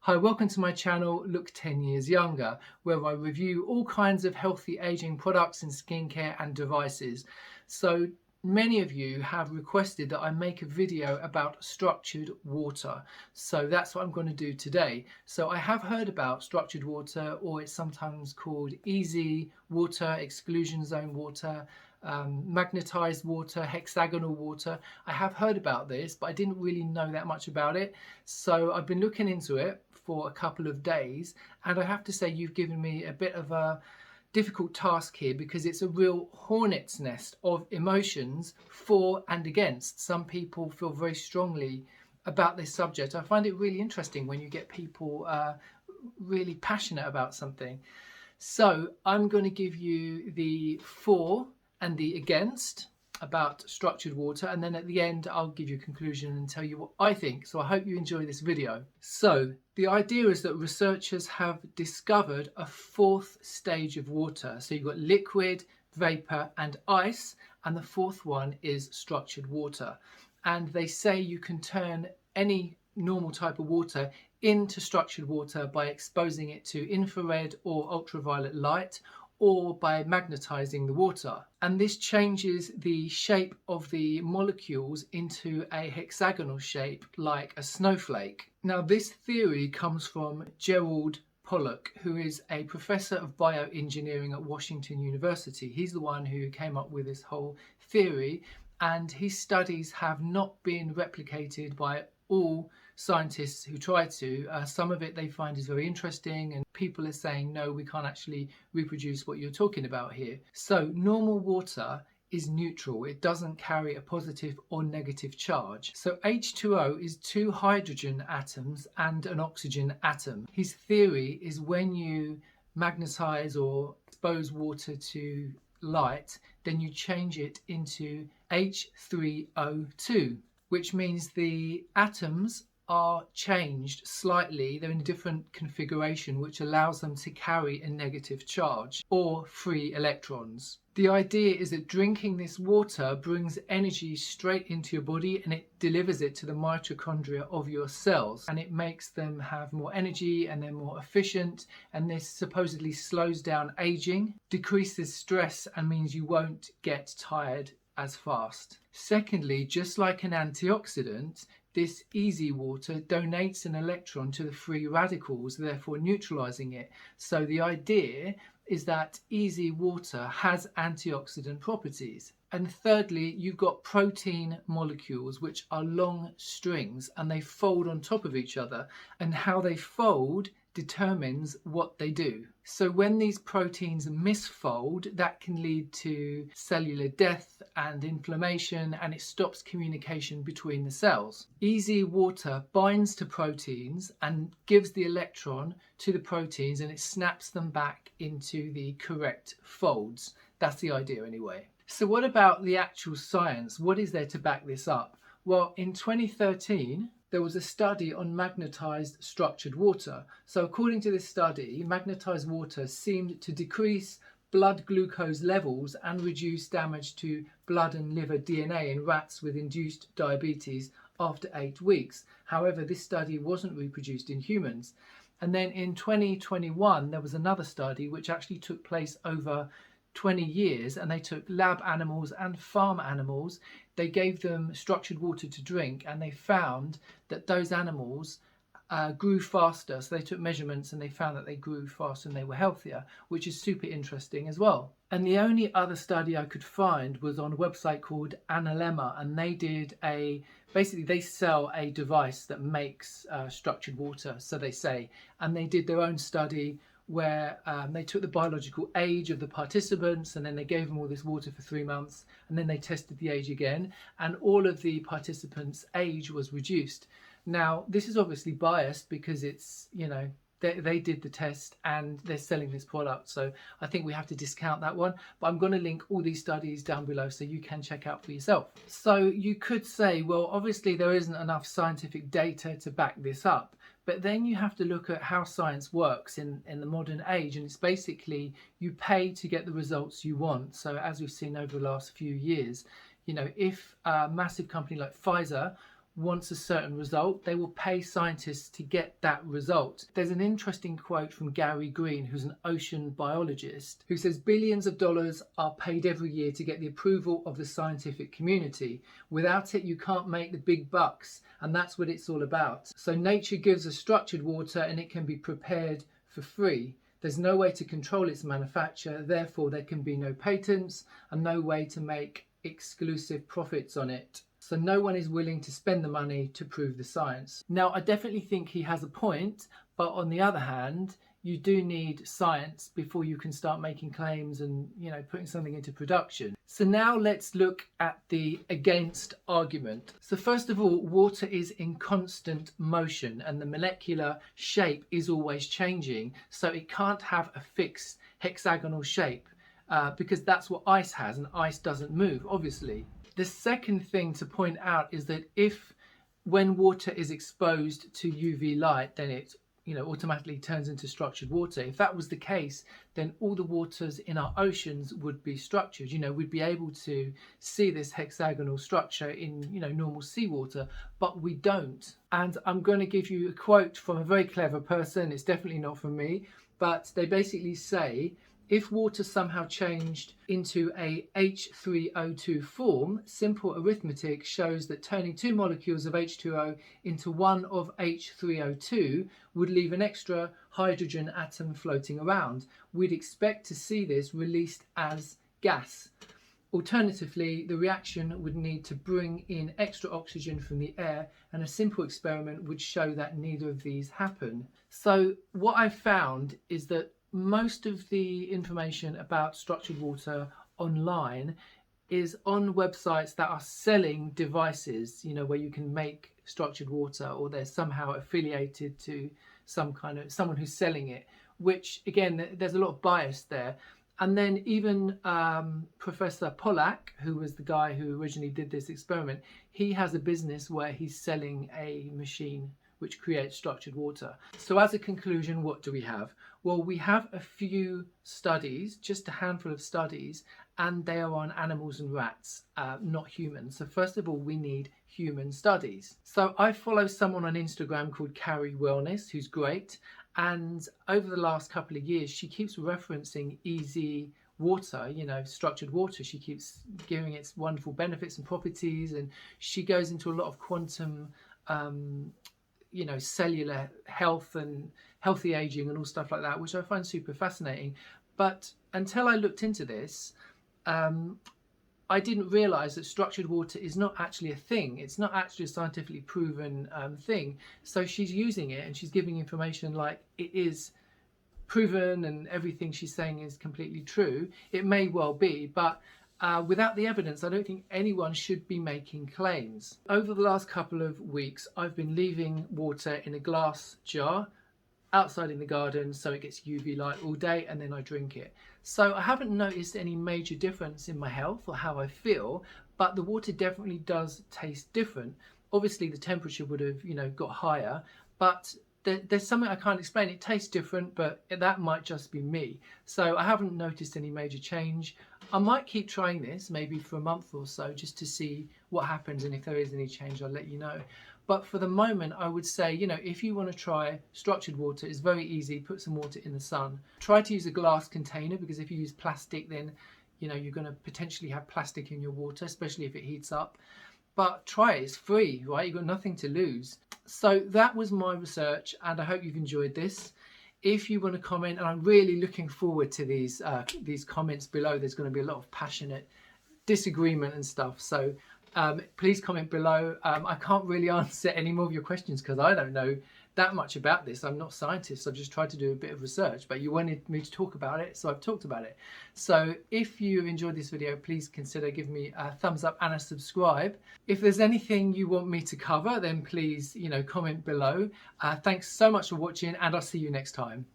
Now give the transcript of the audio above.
Hi, welcome to my channel, Look 10 Years Younger, where I review all kinds of healthy aging products and skincare and devices. So many of you have requested that I make a video about structured water. So that's what I'm going to do today. So I have heard about structured water, or it's sometimes called easy water, exclusion zone water, magnetized water, hexagonal water. I have heard about this, but I didn't really know that much about it. So I've been looking into it for a couple of days, and I have to say you've given me a bit of a difficult task here, because it's a real hornet's nest of emotions for and against. Some people feel very strongly about this subject. I find it really interesting when you get people really passionate about something. So I'm going to give you the for and the against about structured water, and then at the end I'll give you a conclusion and tell you what I think. So I hope you enjoy this video. So the idea is that researchers have discovered a fourth stage of water. So you've got liquid, vapor and ice, and the fourth one is structured water. And they say you can turn any normal type of water into structured water by exposing it to infrared or ultraviolet light, or by magnetizing the water. And this changes the shape of the molecules into a hexagonal shape, like a snowflake. Now, this theory comes from Gerald Pollack, who is a professor of bioengineering at Washington University. He's the one who came up with this whole theory, and his studies have not been replicated by all scientists who try to. Some of it they find is very interesting, and people are saying, no, we can't actually reproduce what you're talking about here. So normal water is neutral. It doesn't carry a positive or negative charge. So H2O is two hydrogen atoms and an oxygen atom. His theory is when you magnetize or expose water to light, then you change it into H3O2, which means the atoms are changed slightly. They're in a different configuration, which allows them to carry a negative charge or free electrons. The idea is that drinking this water brings energy straight into your body, and it delivers it to the mitochondria of your cells, and it makes them have more energy and they're more efficient. And this supposedly slows down aging, decreases stress, and means you won't get tired as fast. Secondly, just like an antioxidant, this easy water donates an electron to the free radicals, therefore neutralizing it. So the idea is that easy water has antioxidant properties. And thirdly, you've got protein molecules, which are long strings, and they fold on top of each other, and how they fold determines what they do. So when these proteins misfold, that can lead to cellular death and inflammation, and it stops communication between the cells. Easy water binds to proteins and gives the electron to the proteins, and it snaps them back into the correct folds. That's the idea anyway. So what about the actual science? What is there to back this up? Well, in 2013, there was a study on magnetized structured water. So according to this study, magnetized water seemed to decrease blood glucose levels and reduce damage to blood and liver DNA in rats with induced diabetes after 8 weeks. However, this study wasn't reproduced in humans. And then in 2021, there was another study which actually took place over 20 years, and they took lab animals and farm animals. They gave them structured water to drink, and they found that those animals grew faster. So they took measurements and they found that they grew faster and they were healthier, which is super interesting as well. And the only other study I could find was on a website called Analemma, and they did basically they sell a device that makes structured water, so they say, and they did their own study where they took the biological age of the participants, and then they gave them all this water for 3 months, and then they tested the age again, and all of the participants' age was reduced. Now, this is obviously biased because it's, you know, they did the test and they're selling this product, so I think we have to discount that one. But I'm going to link all these studies down below so you can check out for yourself. So you could say, well, obviously there isn't enough scientific data to back this up. But then you have to look at how science works in the modern age, and it's basically you pay to get the results you want. So as we've seen over the last few years, you know, if a massive company like Pfizer wants a certain result, they will pay scientists to get that result. There's an interesting quote from Gary Green, who's an ocean biologist, who says billions of dollars are paid every year to get the approval of the scientific community. Without it, you can't make the big bucks, and that's what it's all about. So nature gives us structured water and it can be prepared for free. There's no way to control its manufacture, therefore there can be no patents and no way to make exclusive profits on it. So no one is willing to spend the money to prove the science. Now, I definitely think he has a point, but on the other hand, you do need science before you can start making claims and, putting something into production. So now let's look at the against argument. So first of all, water is in constant motion and the molecular shape is always changing. So it can't have a fixed hexagonal shape because that's what ice has, and ice doesn't move, obviously. The second thing to point out is that when water is exposed to UV light, then it automatically turns into structured water. If that was the case, then all the waters in our oceans would be structured. We'd be able to see this hexagonal structure in normal seawater, but we don't. And I'm going to give you a quote from a very clever person. It's definitely not from me, but they basically say, if water somehow changed into a H3O2 form, simple arithmetic shows that turning 2 molecules of H2O into one of H3O2 would leave an extra hydrogen atom floating around. We'd expect to see this released as gas. Alternatively, the reaction would need to bring in extra oxygen from the air, and a simple experiment would show that neither of these happen. So what I found is that most of the information about structured water online is on websites that are selling devices, where you can make structured water, or they're somehow affiliated to someone who's selling it, which again, there's a lot of bias there. And then even Professor Pollack, who was the guy who originally did this experiment, he has a business where he's selling a machine which creates structured water. So as a conclusion, what do we have? Well, we have a few studies, just a handful of studies, and they are on animals and rats, not humans. So first of all, we need human studies. So I follow someone on Instagram called Carrie Wellness, who's great. And over the last couple of years, she keeps referencing easy water, structured water. She keeps giving its wonderful benefits and properties, and she goes into a lot of quantum cellular health and healthy aging and all stuff like that, which I find super fascinating. But until I looked into this, I didn't realize that structured water is not actually a thing. It's not actually a scientifically proven thing. So she's using it and she's giving information like it is proven and everything she's saying is completely true. It may well be, but without the evidence, I don't think anyone should be making claims. Over the last couple of weeks, I've been leaving water in a glass jar outside in the garden so it gets UV light all day, and then I drink it. So I haven't noticed any major difference in my health or how I feel, but the water definitely does taste different. Obviously the temperature would have got higher, but there's something I can't explain. It tastes different, but that might just be me. So I haven't noticed any major change. I might keep trying this maybe for a month or so just to see what happens, and if there is any change, I'll let you know. But for the moment, I would say, if you want to try structured water, it's very easy. Put some water in the sun. Try to use a glass container, because if you use plastic, then you're going to potentially have plastic in your water, especially if it heats up. But try it, it's free, right? You've got nothing to lose. So that was my research, and I hope you've enjoyed this. If you want to comment, and I'm really looking forward to these comments below. There's going to be a lot of passionate disagreement and stuff. So please comment below. I can't really answer any more of your questions because I don't know that much about this. I'm not a scientist. I've just tried to do a bit of research, but you wanted me to talk about it, so I've talked about it. So if you enjoyed this video, please consider giving me a thumbs up and a subscribe. If there's anything you want me to cover, then please, comment below. Thanks so much for watching, and I'll see you next time.